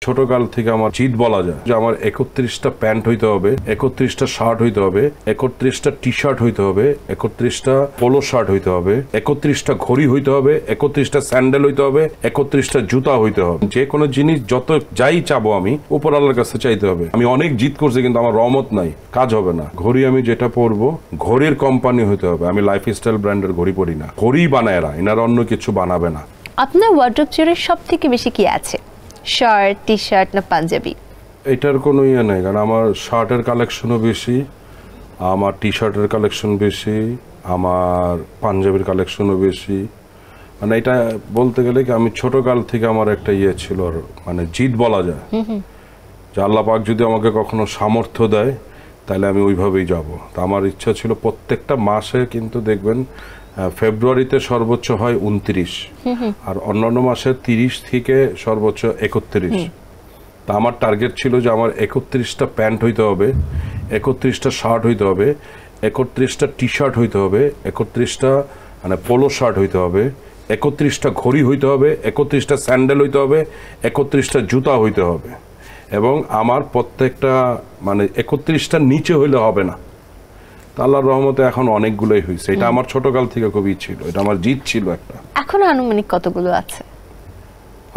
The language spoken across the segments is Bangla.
ছোটকাল থেকে আমার জিদ বলা যায় যে আমার 31টা প্যান্ট হইতে হবে, 31টা শার্ট হইতে হবে, 31টা টি শার্ট হইতে হবে, 31টা পোলো শার্ট হইতে হবে, 31টা ঘড়ি হইতে হবে, 31টা স্যান্ডেল হইতে হবে, 31টা জুতা হইতে হবে। যে কোনো জিনিস যত যাই চাবো আমি উপর আল্লাহর কাছে চাইতে হবে। আমি অনেক জিদ করছি কিন্তু আমার রহমত নাই, কাজ হবে না। ঘড়ি আমি যেটা পরবো ঘড়ির কোম্পানি হইতে হবে। আমি লাইফস্টাইল ব্র্যান্ডের ঘড়ি পরি না, ঘড়ি বানায় এরা, এনারা অন্য কিছু বানাবে না। আপনার ওয়ার্ড্রোব জুড়ে সব থেকে বেশি কি আছে? শার্ট, টি শার্ট না পাঞ্জাবি? এটার কোনো ইয়ে নেই, কারণ আমার শার্টের কালেকশনও বেশি, আমার টি শার্টের কালেকশন বেশি, আমার পাঞ্জাবির কালেকশনও বেশি। মানে এটা বলতে গেলে কি আমি ছোটকাল থেকে আমার একটা ইয়ে ছিল, মানে জিদ বলা যায় যে আল্লাহ পাক যদি আমাকে কখনো সামর্থ্য দেয় তাহলে আমি ওইভাবেই যাব। তা আমার ইচ্ছা ছিল প্রত্যেকটা মাসে, কিন্তু দেখবেন ফেব্রুয়ারিতে সর্বোচ্চ হয় 29, আর অন্যান্য মাসে 30 থেকে সর্বোচ্চ 31। তা আমার টার্গেট ছিল যে আমার 31টা প্যান্ট হইতে হবে, 31টা শার্ট হইতে হবে, 31টা টি শার্ট হইতে হবে, 31টা মানে পোলো শার্ট হইতে হবে, 31টা ঘড়ি হইতে হবে, 31টা স্যান্ডেল হইতে হবে, 31টা জুতা হইতে হবে। এবং আমার প্রত্যেকটা মানে 31টার নিচে হইলে হবে না। আল্লাহর রহমতে এখন অনেকগুলোই হয়েছে। এটা আমার ছোটকাল থেকে খুবই ছিল, এটা আমার জিদ ছিল একটা। এখন আনুমানিক কতগুলো আছে?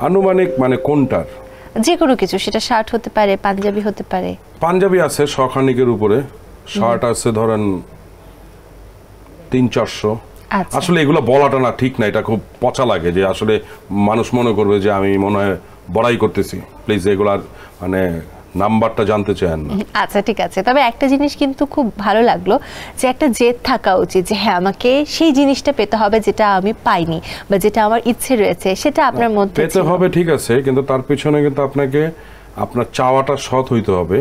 আনুমানিক মানে কোনটার? যে কোনো কিছু, সেটা শার্ট হতে পারে, পাঞ্জাবি হতে পারে। পাঞ্জাবি আছে শখানিকের উপরে, শার্ট আছে ধরেন 300-400। আসলে এগুলো বলাটা না ঠিক না, এটা খুব পচা লাগে যে আসলে মানুষ মনে করবে যে আমি মনে হয় বড়াই করতেছি। প্লিজ এগুলার মানে নাম্বারটা জানতে চান না। আচ্ছা ঠিক আছে, তবে একটা জিনিস কিন্তু খুব ভালো লাগলো যে একটা জেদ থাকা উচিত যে হ্যাঁ আমাকে সেই জিনিসটা পেতে হবে যেটা আমি পাইনি বা যেটা আমার ইচ্ছে রয়েছে, সেটা আপনার মধ্যে পেতে হবে। ঠিক আছে, কিন্তু তার পিছনে কিন্তু আপনাকে আপনার চাওয়াটা সৎ হইতে হবে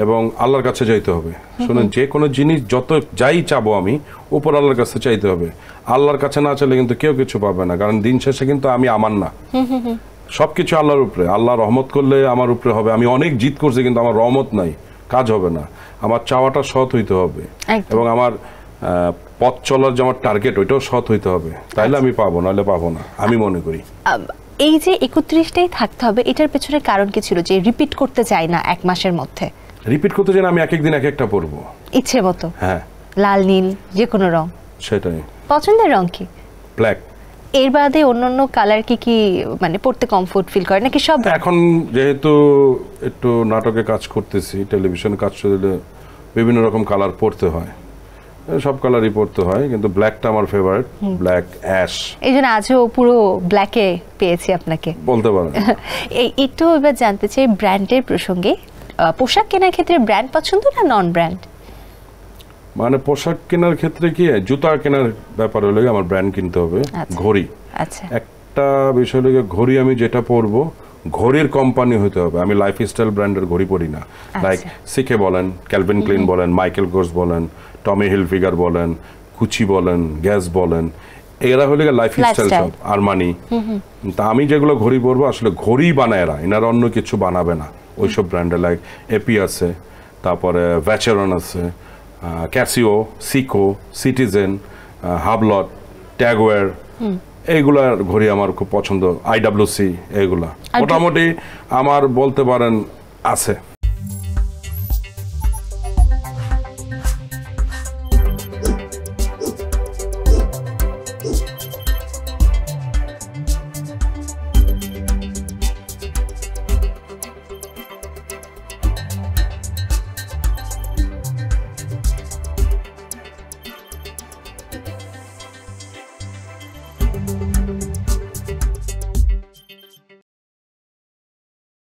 এবং আল্লাহর কাছে চাইতে হবে। শুনুন, যে কোনো জিনিস যত যাই চাবো আমি উপর আল্লাহর কাছে চাইতে হবে। আল্লাহর কাছে না চাইলে কিন্তু কেউ কিছু পাবে না, কারণ দিন শেষে কিন্তু আমি আমার না, সবকিছু আল্লাহর উপরে। আল্লাহ রহমত করলে আমার উপরে হবে। আমি অনেক জিদ করছি কিন্তু আমার রহমত নাই, কাজ হবে না। আমার চাওয়াটা সৎ হইতে হবে এবং আমার পথ চলার যে আমার টার্গেট ওইটাও সৎ হইতে হবে, তাইলে আমি পাবো, নাহলে পাবো না আমি মনে করি। এই যে 31টাই থাকতে হবে, এটার পেছনে কারণ কি ছিল যে রিপিট করতে চাই না এক মাসের মধ্যে? রিপিট করতে চাই না, আমি এক একদিন এক একটা পরবো ইচ্ছে মতো। হ্যাঁ, লাল নীল যে কোনো রং। সেটাই। পছন্দের রং কি? ব্ল্যাক। এর বাদে অন্যান্য কালার কি কি মানে পড়তে কমফোর্ট ফিল করে নাকি সব? এখন যেহেতু একটু নাটকে কাজ করতেছি, টেলিভিশনে কাজ করলে বিভিন্ন রকম কালার পড়তে হয়, সব কালারই পড়তে হয়, কিন্তু ব্ল্যাকটা আমার ফেভারিট, ব্ল্যাক অ্যাশ। এই জন্য আজও পুরো ব্ল্যাকে পেয়েছি আপনাকে বলতে পারেন। এই একটু এবার জানতে চাই ব্র্যান্ডের প্রসঙ্গে, পোশাক কেনার ক্ষেত্রে ব্র্যান্ড পছন্দ না নন ব্র্যান্ড? মানে পোশাক কেনার ক্ষেত্রে কি, জুতা কেনার ব্যাপার হলে আমার ব্র্যান্ড কিনতে হবে। ঘড়ি একটা বিষয় হলে ঘড়ি আমি যেটা পরবো ঘড়ির কোম্পানি হতে হবে। আমি লাইফস্টাইল ব্র্যান্ডের ঘড়ি পরি না। লাইক সিকে বলেন, ক্যালভিন ক্লিন বলেন, মাইকেল কোর্স বলেন, টমি হিলফিগার বলেন, কুচি বলেন, গ্যাস বলেন, এরা হলে লাইফস্টাইল সব, আরমানি। তা আমি যেগুলো ঘড়ি পরবো আসলে ঘড়ি বানায় এরা, এনারা অন্য কিছু বানাবে না। ওইসব ব্র্যান্ডে লাইক এপি আছে, তারপরে ভ্যাচেরন আছে, ক্যাসিও, সিকো, সিটিজেন, হাবলট, ট্যাগওয়্যার, এইগুলার ঘড়ি আমার খুব পছন্দ। IWC, এগুলা মোটামুটি আমার বলতে পারেন আছে।